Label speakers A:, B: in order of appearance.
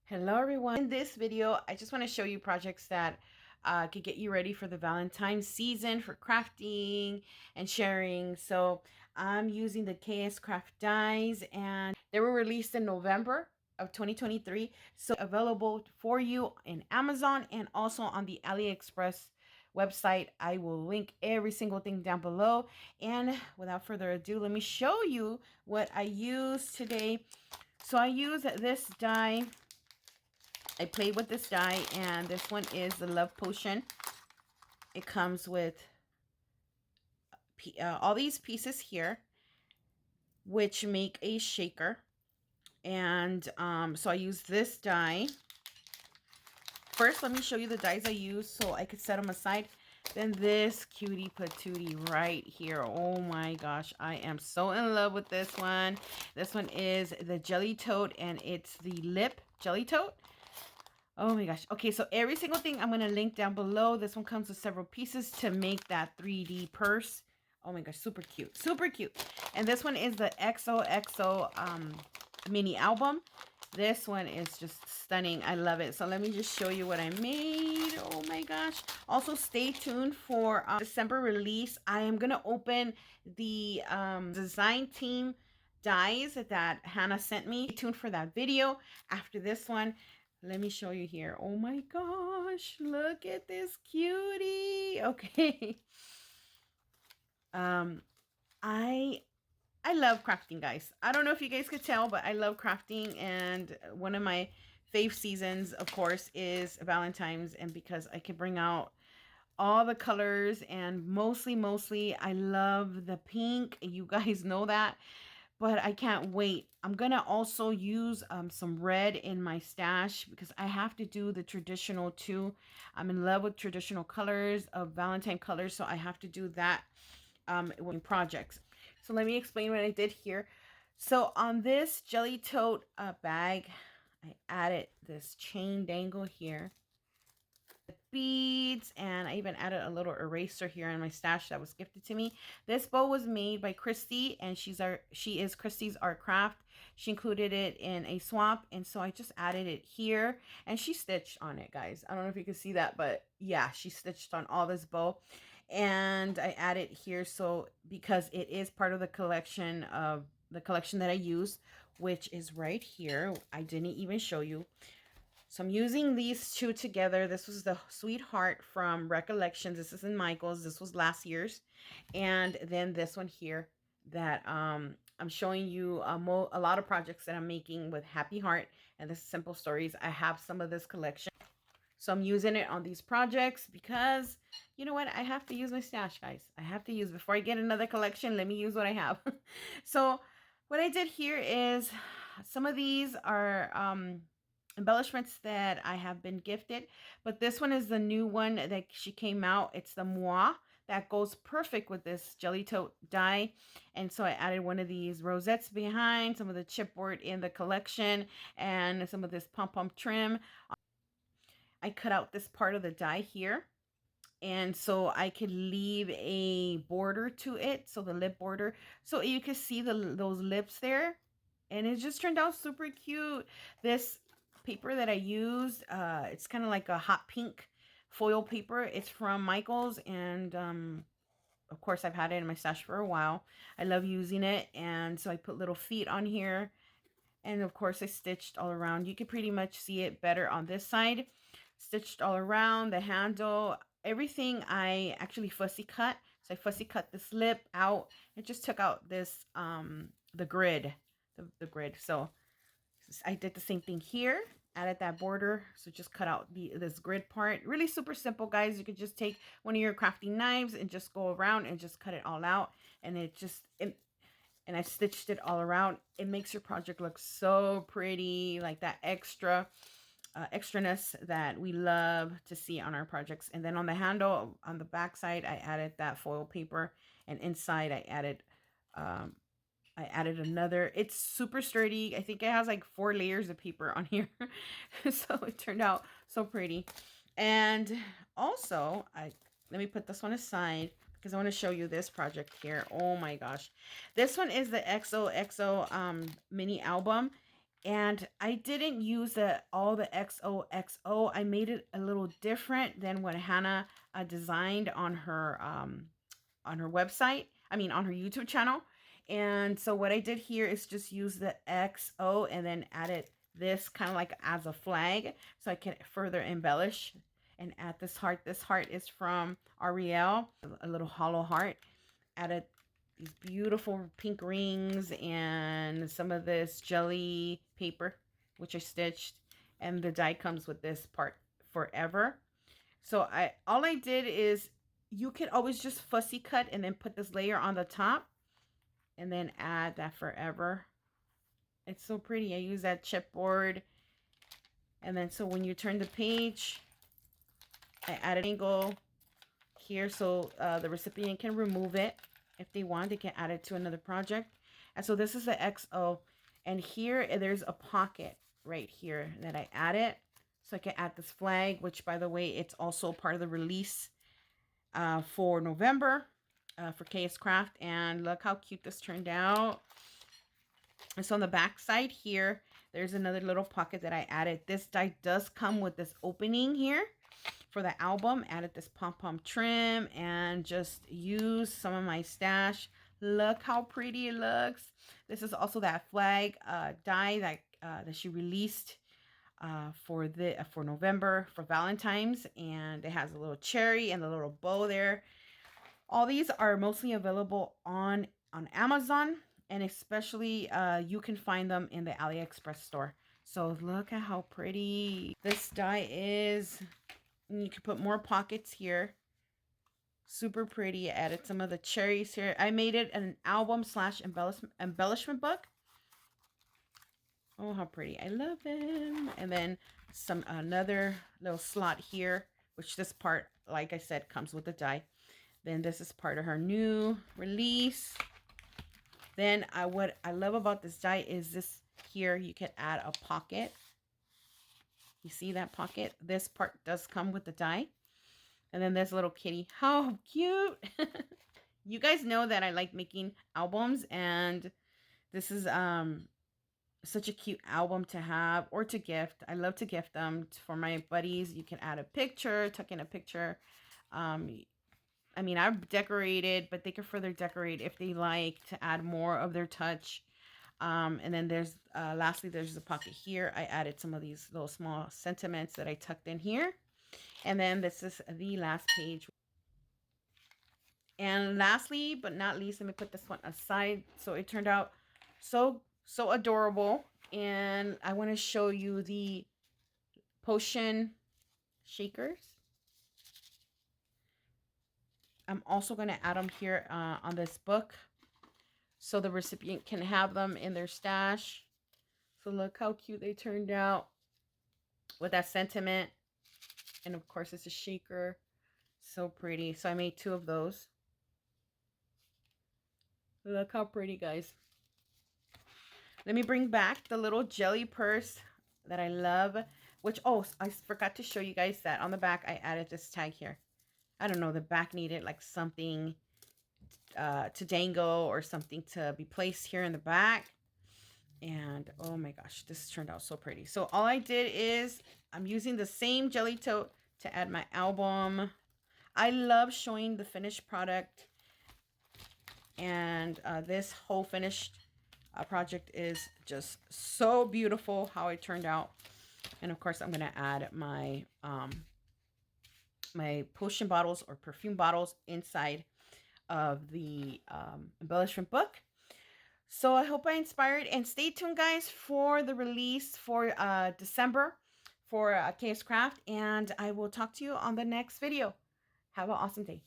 A: Hello everyone. In this video, I just want to show you projects that could get you ready for the Valentine's season for crafting and sharing. So I'm using the Kscrafts dies and they were released in November of 2023. So available for you in Amazon and also on the AliExpress website. I will link every single thing down below. And without further ado, let me show you what I use today. So I use this die. I played with this die, and this one is the Love Potion. It comes with all these pieces here, which make a shaker. And so I use this die. First, let me show you the dies I use so I could set them aside. Then this cutie patootie right here. Oh my gosh, I am so in love with this one. This one is the Jelly Tote, and it's the Lip Jelly Tote. Oh my gosh. Okay, so every single thing I'm going to link down below. This one comes with several pieces to make that 3D purse. Oh my gosh, super cute. Super cute. And this one is the XOXO mini album. This one is just stunning. I love it. So let me just show you what I made. Oh my gosh. Also, stay tuned for December release. I am going to open the design team dies that Hannah sent me. Stay tuned for that video. After this one, let me show you here. Oh my gosh, look at this cutie. Okay. I love crafting, guys. I don't know if you guys could tell, but I love crafting, and one of my fave seasons, of course, is Valentine's, and because I can bring out all the colors, and mostly I love the pink. You guys know that. But I can't wait. I'm going to also use some red in my stash because I have to do the traditional too. I'm in love with traditional colors of Valentine colors, so I have to do that in projects. So let me explain what I did here. So on this Jelly Tote bag, I added this chain dangle here, beads, and I even added a little eraser here in my stash that was gifted to me. This bow was made by Christy, and she is Christy's art craft. She included it in a swap, and so I just added it here, and she stitched on it, guys. I don't know if you can see that, but yeah, she stitched on all this bow, and I added here so because it is part of the collection that I use, which is right here. I didn't even show you. So I'm using these two together. This was the Sweetheart from Recollections. This is in Michael's. This was last year's. And then this one here that I'm showing you a lot of projects that I'm making with Happy Heart. And this is Simple Stories. I have some of this collection. So I'm using it on these projects because, you know what? I have to use my stash, guys. I have to use, before I get another collection, let me use what I have. So what I did here is some of these are embellishments that I have been gifted, but this one is the new one that she came out. It's the Moi that goes perfect with this Jelly Tote die, and so I added one of these rosettes behind, some of the chipboard in the collection, and some of this pom-pom trim. I cut out this part of the die here, and so I could leave a border to it, so the lip border, so you can see those lips there, and it just turned out super cute. This paper that I used, it's kind of like a hot pink foil paper. It's from Michael's, and of course I've had it in my stash for a while. I love using it, and so I put little feet on here, and of course I stitched all around. You can pretty much see it better on this side. Stitched all around the handle. Everything I actually fussy cut. So I fussy cut this lip out. It just took out this the grid. The grid. So I did the same thing here. Added that border. So just cut out this grid part. Really super simple, guys. You could just take one of your crafting knives and just go around and just cut it all out. And and I stitched it all around. It makes your project look so pretty, like that extraness that we love to see on our projects. And then on the handle, on the back side, I added that foil paper, and inside I added another. It's super sturdy. I think it has like 4 layers of paper on here. So it turned out so pretty. And also, let me put this one aside because I want to show you this project here. Oh my gosh. This one is the XOXO mini album. And I didn't use all the XOXO. I made it a little different than what Hannah designed on her website. I mean, on her YouTube channel. And so what I did here is just use the XO and then added this kind of like as a flag so I can further embellish and add this heart. This heart is from Ariel, a little hollow heart. Added these beautiful pink rings and some of this jelly paper, which I stitched. And the die comes with this part forever. So all I did is, you can always just fussy cut and then put this layer on the top and then add that forever. It's so pretty. I use that chipboard. And then so when you turn the page, I add an angle here so the recipient can remove it. If they want, they can add it to another project. And so this is the XO. And here there's a pocket right here that I added. So I can add this flag, which by the way, it's also part of the release for November for Kscrafts. And look how cute this turned out. And so on the back side here, there's another little pocket that I added. This die does come with this opening here for the album. Added this pom-pom trim and just use some of my stash. Look how pretty it looks. This is also that flag die that she released for November for Valentine's, and it has a little cherry and a little bow there. All these are mostly available on Amazon, and especially you can find them in the AliExpress store. So look at how pretty this die is. And you can put more pockets here. Super pretty. I added some of the cherries here. I made it an album / embellishment book. Oh, how pretty. I love them. And then another little slot here, which this part, like I said, comes with the die. Then this is part of her new release. Then what I love about this die is this here, you can add a pocket. You see that pocket? This part does come with the die. And then this little kitty. How cute. You guys know that I like making albums, and this is such a cute album to have or to gift. I love to gift them for my buddies. You can add a picture, tuck in a picture. I mean, I've decorated, but they can further decorate if they like to add more of their touch. And then there's lastly, there's the pocket here. I added some of these little small sentiments that I tucked in here. And then this is the last page. And lastly, but not least, let me put this one aside. So it turned out so adorable. And I want to show you the potion shakers. I'm also going to add them here on this book, so the recipient can have them in their stash. So look how cute they turned out with that sentiment. And of course, it's a shaker. So pretty. So I made 2 of those. Look how pretty, guys. Let me bring back the little jelly purse that I love. Which, oh, I forgot to show you guys that on the back I added this tag here. I don't know, the back needed like something to dangle or something to be placed here in the back. And oh my gosh, this turned out so pretty. So all I did is I'm using the same jelly tote to add my album. I love showing the finished product. And this whole finished project is just so beautiful how it turned out. And of course, I'm going to add my my potion bottles or perfume bottles inside of the embellishment book. So I hope I inspired, and stay tuned, guys, for the release for December for Kscrafts, and I will talk to you on the next video. Have an awesome day.